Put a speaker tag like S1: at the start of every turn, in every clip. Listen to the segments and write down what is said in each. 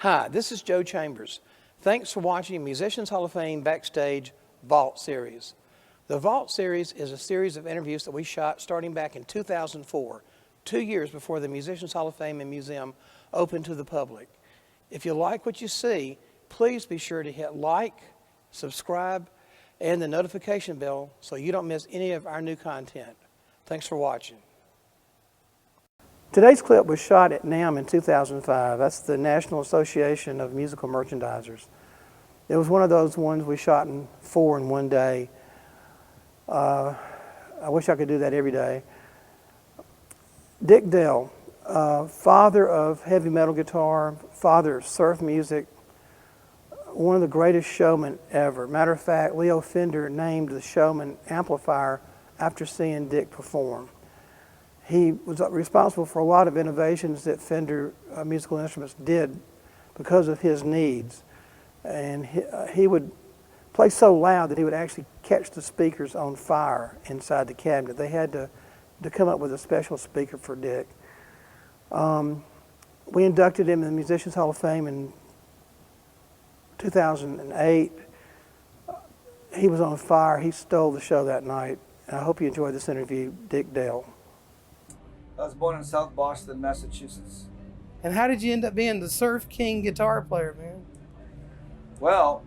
S1: Hi, this is Joe Chambers. Thanks for watching Musicians Hall of Fame Backstage Vault Series. The Vault Series is a series of interviews that we shot starting back in 2004, 2 years before the Musicians Hall of Fame and Museum opened to the public. If you like what you see, please be sure to hit like, subscribe, and the notification bell so you don't miss any of our new content. Thanks for watching. Today's clip was shot at NAMM in 2005. That's the National Association of Musical Merchandisers. It was one of those ones we shot in 4 in one day. I wish I could do that every day. Dick Dale, father of heavy metal guitar, father of surf music, one of the greatest showmen ever. Matter of fact, Leo Fender named the Showman Amplifier after seeing Dick perform. He was responsible for a lot of innovations that Fender musical instruments did because of his needs. And he would play so loud that he would actually catch the speakers on fire inside the cabinet. They had to come up with a special speaker for Dick. We inducted him in the Musicians Hall of Fame in 2008. He was on fire. He stole the show that night. And I hope you enjoyed this interview, Dick Dale.
S2: I was born in South Boston, Massachusetts.
S1: And how did you end up being the Surf King guitar player, man?
S2: Well,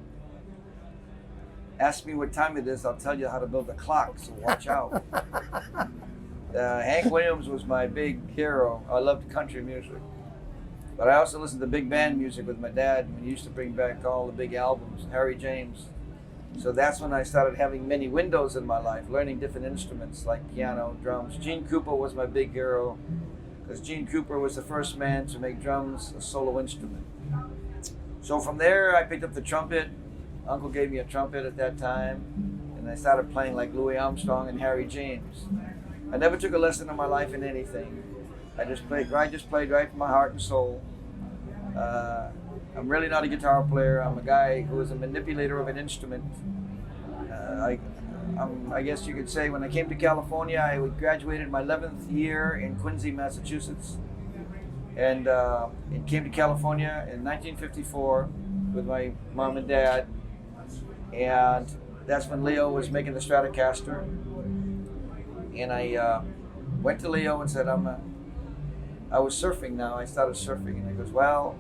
S2: ask me what time it is, I'll tell you how to build a clock, so watch out. Hank Williams was my big hero. I loved country music. But I also listened to big band music with my dad when he used to bring back all the big albums, Harry James. So that's when I started having many windows in my life, learning different instruments like piano, drums. Gene Cooper was my big hero because Gene Cooper was the first man to make drums a solo instrument. So from there, I picked up the trumpet. Uncle gave me a trumpet at that time, and I started playing like Louis Armstrong and Harry James. I never took a lesson in my life in anything. I just played right from my heart and soul. I'm really not a guitar player. I'm a guy who is a manipulator of an instrument. I guess you could say when I came to California, I graduated my 11th year in Quincy, Massachusetts, and came to California in 1954 with my mom and dad, and that's when Leo was making the Stratocaster, and I went to Leo and said, I was surfing now. I started surfing, and he goes, well,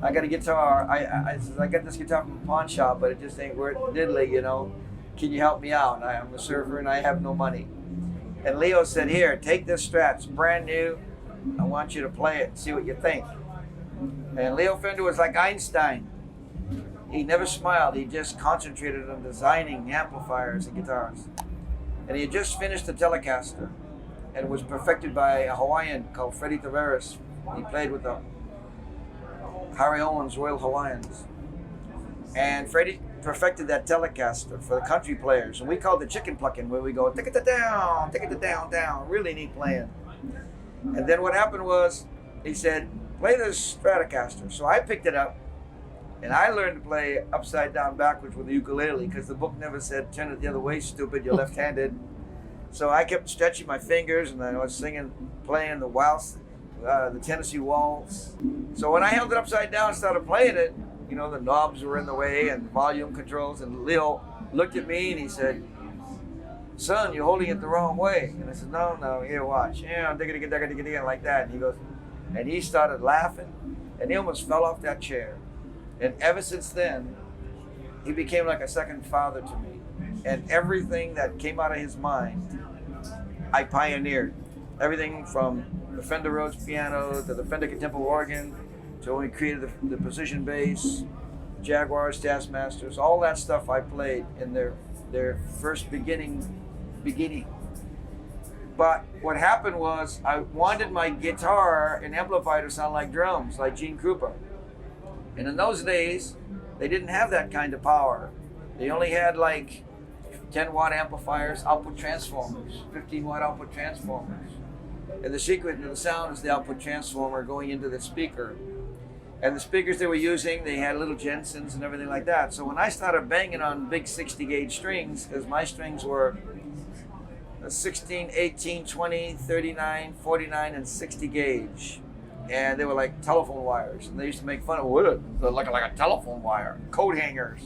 S2: I got a guitar. I got this guitar from a pawn shop, but it just ain't worth diddly, you know. Can you help me out? I'm a surfer and I have no money. And Leo said, here, take this Strat. It's brand new. I want you to play it and see what you think. And Leo Fender was like Einstein. He never smiled. He just concentrated on designing amplifiers and guitars. And he had just finished the Telecaster and was perfected by a Hawaiian called Freddie Tavares. He played with the Harry Owens Royal Hawaiians. And Freddie perfected that Telecaster for the country players. And we called it chicken plucking, where we go, take it down, take it down, down. Really neat playing. And then what happened was, he said, play this Stratocaster. So I picked it up, and I learned to play upside down backwards with the ukulele, because the book never said, turn it the other way, stupid, you're left-handed. So I kept stretching my fingers, and I was singing, playing the waltz, the Tennessee Waltz. So when I held it upside down and started playing it, you know, the knobs were in the way and volume controls, and Leo looked at me and he said, son, you're holding it the wrong way. And I said, no, here, watch. Yeah, digga, like that. And he goes, and he started laughing, and he almost fell off that chair. And ever since then, he became like a second father to me. And everything that came out of his mind, I pioneered. Everything from the Fender Rhodes piano to the Fender Contempo organ to when we created the precision bass, Jaguars, Taskmasters, all that stuff I played in their first beginning. But what happened was I wanted my guitar and amplifier to sound like drums, like Gene Cooper. And in those days, they didn't have that kind of power. They only had like 10-watt amplifiers, output transformers, 15-watt output transformers. And the secret to the sound is the output transformer going into the speaker. And the speakers they were using, they had little Jensens and everything like that. So when I started banging on big 60 gauge strings, because my strings were 16, 18, 20, 39, 49, and 60 gauge. and they were like telephone wires, and they used to make fun of wood, like a telephone wire, coat hangers.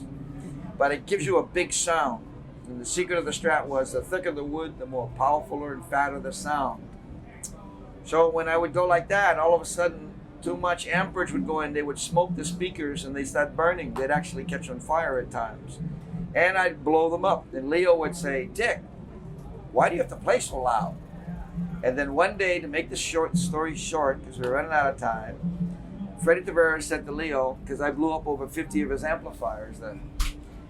S2: But it gives you a big sound. And the secret of the Strat was the thicker the wood, the more powerful and fatter the sound. So when I would go like that, all of a sudden, too much amperage would go in. They would smoke the speakers and they start burning. They'd actually catch on fire at times. And I'd blow them up. And Leo would say, Dick, why do you have to play so loud? And then one day, to make the story short, because we were running out of time, Freddie Tavares said to Leo, because I blew up over 50 of his amplifiers then,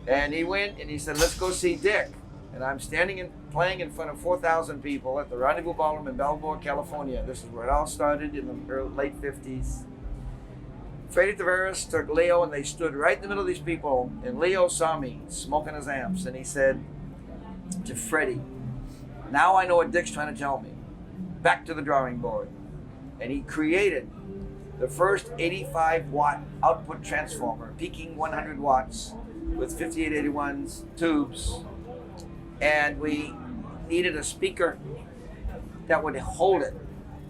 S2: and he went and he said, let's go see Dick. And I'm standing and playing in front of 4,000 people at the Rendezvous Ballroom in Balboa, California. This is where it all started in the late 50s. Freddie Tavares took Leo and they stood right in the middle of these people. And Leo saw me smoking his amps and he said to Freddie, now I know what Dick's trying to tell me. Back to the drawing board. And he created the first 85 watt output transformer, peaking 100 watts with 5881's tubes. And we needed a speaker that would hold it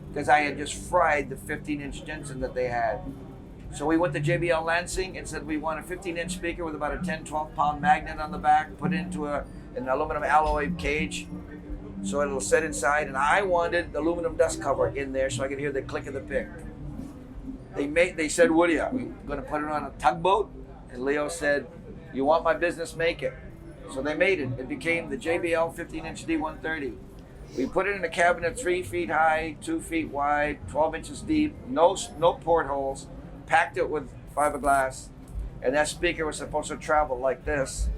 S2: because I had just fried the 15-inch Jensen that they had. So we went to JBL Lansing and said we want a 15-inch speaker with about a 10, 12-pound magnet on the back, put it into an aluminum alloy cage so it'll sit inside. And I wanted the aluminum dust cover in there so I could hear the click of the pick. They said, Woody, are we going to put it on a tugboat? And Leo said, you want my business, make it. So they made it. It became the JBL 15-inch D130. We put it in a cabinet 3 feet high, 2 feet wide, 12 inches deep, no portholes, packed it with fiberglass, and that speaker was supposed to travel like this.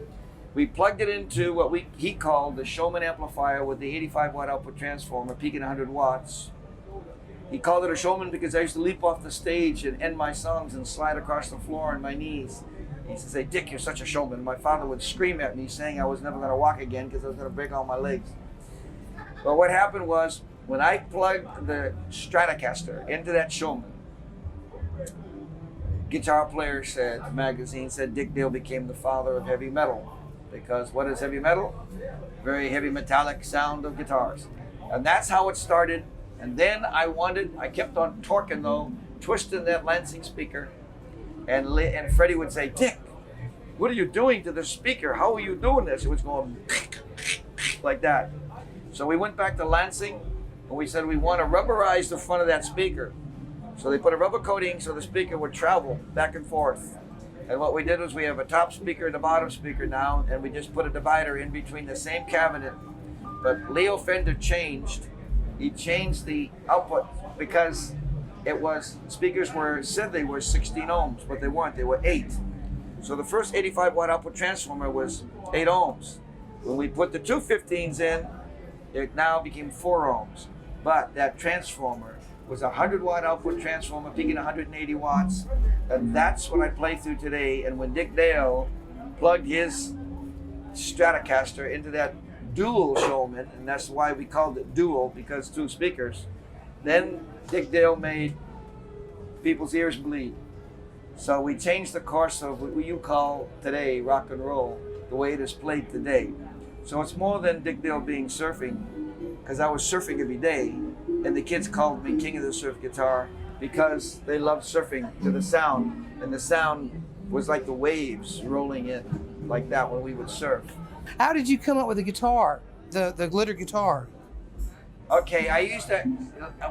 S2: We plugged it into what he called the Showman Amplifier with the 85 watt output transformer, peaking 100 watts. He called it a Showman because I used to leap off the stage and end my songs and slide across the floor on my knees. He used to say, Dick, you're such a showman. My father would scream at me saying I was never going to walk again because I was going to break all my legs. But what happened was, when I plugged the Stratocaster into that Showman, Guitar Player said, the magazine said, Dick Dale became the father of heavy metal. Because what is heavy metal? Very heavy metallic sound of guitars. And that's how it started. And then I kept on torquing though, twisting that Lansing speaker. And Freddie would say, Dick, what are you doing to the speaker? How are you doing this? It was going like that. So we went back to Lansing and we said we want to rubberize the front of that speaker. So they put a rubber coating so the speaker would travel back and forth. And what we did was we have a top speaker and a bottom speaker now, and we just put a divider in between the same cabinet. But Leo Fender changed. He changed the output because speakers said they were 16 ohms, but they weren't, they were 8. So the first 85 watt output transformer was 8 ohms. When we put the two 15s in, it now became 4 ohms. But that transformer was a 100 watt output transformer, peaking 180 watts. And that's what I play through today. And when Dick Dale plugged his Stratocaster into that dual Showman, and that's why we called it dual, because 2 speakers, then Dick Dale made people's ears bleed. So we changed the course of what you call today rock and roll, the way it is played today. So it's more than Dick Dale being surfing, because I was surfing every day, and the kids called me king of the surf guitar because they loved surfing to the sound, and the sound was like the waves rolling in like that when we would surf.
S1: How did you come up with the guitar, the glitter guitar?
S2: Okay,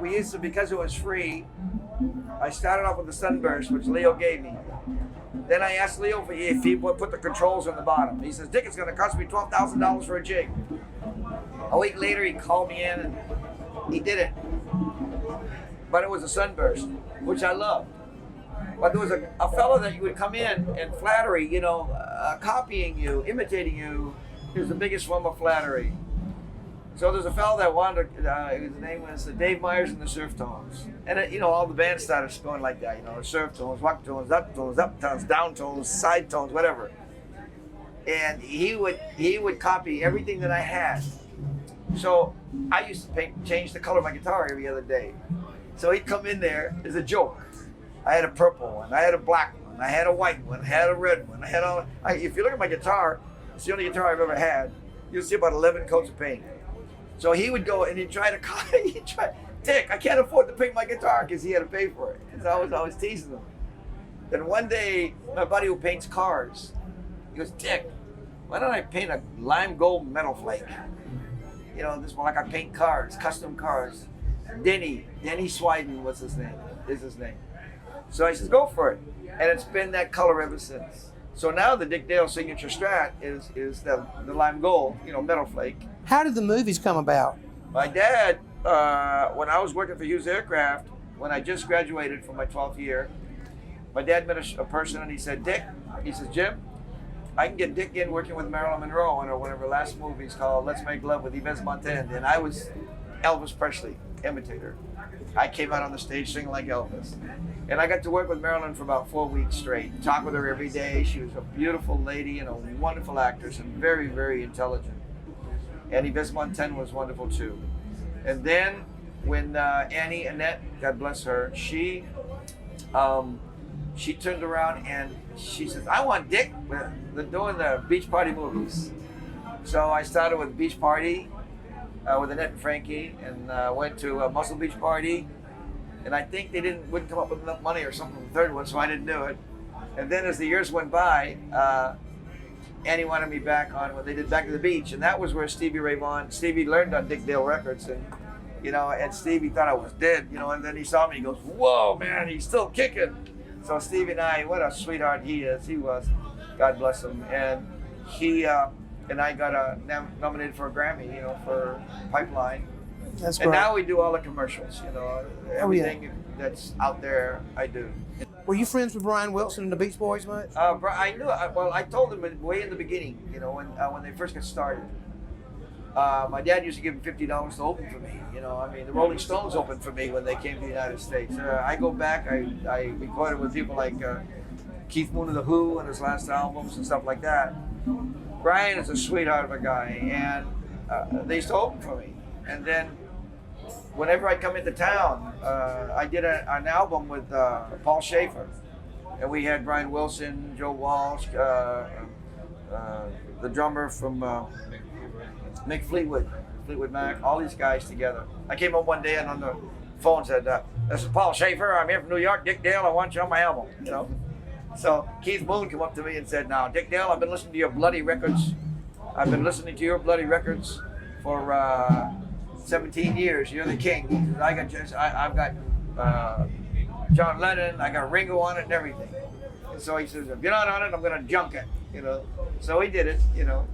S2: we used to, because it was free, I started off with the Sunburst, which Leo gave me. Then I asked Leo if he would put the controls on the bottom. He says, Dick, it's going to cost me $12,000 for a jig. A week later, he called me in and he did it. But it was a Sunburst, which I loved. But there was a fellow that you would come in and flattery, copying you, imitating you, is the biggest form of flattery. So there's a fellow that wanted, his name was Dave Myers and the Surf Tones. And all the bands started going like that, surf tones, rock tones, up tones, down tones, side tones, whatever. And he would copy everything that I had. So I used to change the color of my guitar every other day. So he'd come in there as a joke. I had a purple one, I had a black one, I had a white one, I had a red one, if you look at my guitar, it's the only guitar I've ever had, you'll see about 11 coats of paint. So he would go and he'd try to copy, Dick, I can't afford to paint my guitar because he had to pay for it. Because I was always teasing him. Then one day, my buddy who paints cars, he goes, Dick, why don't I paint a lime gold metal flake? You know, this one like I paint cars, custom cars. Denny Swiden was his name, is his name. So I says, go for it. And it's been that color ever since. So now the Dick Dale signature Strat is the lime gold, you know, metal flake.
S3: How did the movies come about?
S2: My dad, when I was working for Hughes Aircraft, when I just graduated from my 12th year, my dad met a person and he said, Dick, he says, Jim, I can get Dick in working with Marilyn Monroe in one of her last movies called Let's Make Love with Yves Montand. And I was Elvis Presley, imitator. I came out on the stage singing like Elvis. And I got to work with Marilyn for about 4 weeks straight. Talk with her every day. She was a beautiful lady and a wonderful actress and very, very intelligent. And Yves Montand was wonderful too. And then when Annie Annette, God bless her, she turned around and she says, I want Dick doing the Beach Party movies. So I started with Beach Party with Annette and Frankie, and went to Muscle Beach Party. And I think they wouldn't come up with enough money or something for the third one, so I didn't do it. And then as the years went by, Annie wanted me back on when they did Back to the Beach, and that was where Stevie learned on Dick Dale Records, and you know, and Stevie thought I was dead, you know, and then he saw me, he goes, whoa, man, he's still kicking. So Stevie and I, what a sweetheart he was, God bless him, and he and I got nominated for a Grammy, you know, for Pipeline.
S3: That's
S2: and
S3: great.
S2: now we do all the commercials, you know, everything that's out there, I do.
S3: Were you friends with Brian Wilson and the Beach Boys much?
S2: I knew. I told him way in the beginning, you know, when they first got started. My dad used to give him $50 to open for me. You know, I mean, the Rolling Stones opened for me when they came to the United States. I go back. I recorded with people like Keith Moon of the Who and his last albums and stuff like that. Brian is a sweetheart of a guy, and they used to open for me. And then whenever I come into town, I did an album with Paul Schaefer, and we had Brian Wilson, Joe Walsh, the drummer from Mick Fleetwood Mac, all these guys together. I came up one day and on the phone said, "This is Paul Schaefer. I'm here from New York. Dick Dale, I want you on my album." You know. So Keith Moon came up to me and said, "Now, Dick Dale, I've been listening to your bloody records. I've been listening to your bloody records for 17 years. You're the king." He says, I've got John Lennon. I got Ringo on it and everything. And so he says, "If you're not on it, I'm gonna junk it." You know. So he did it. You know.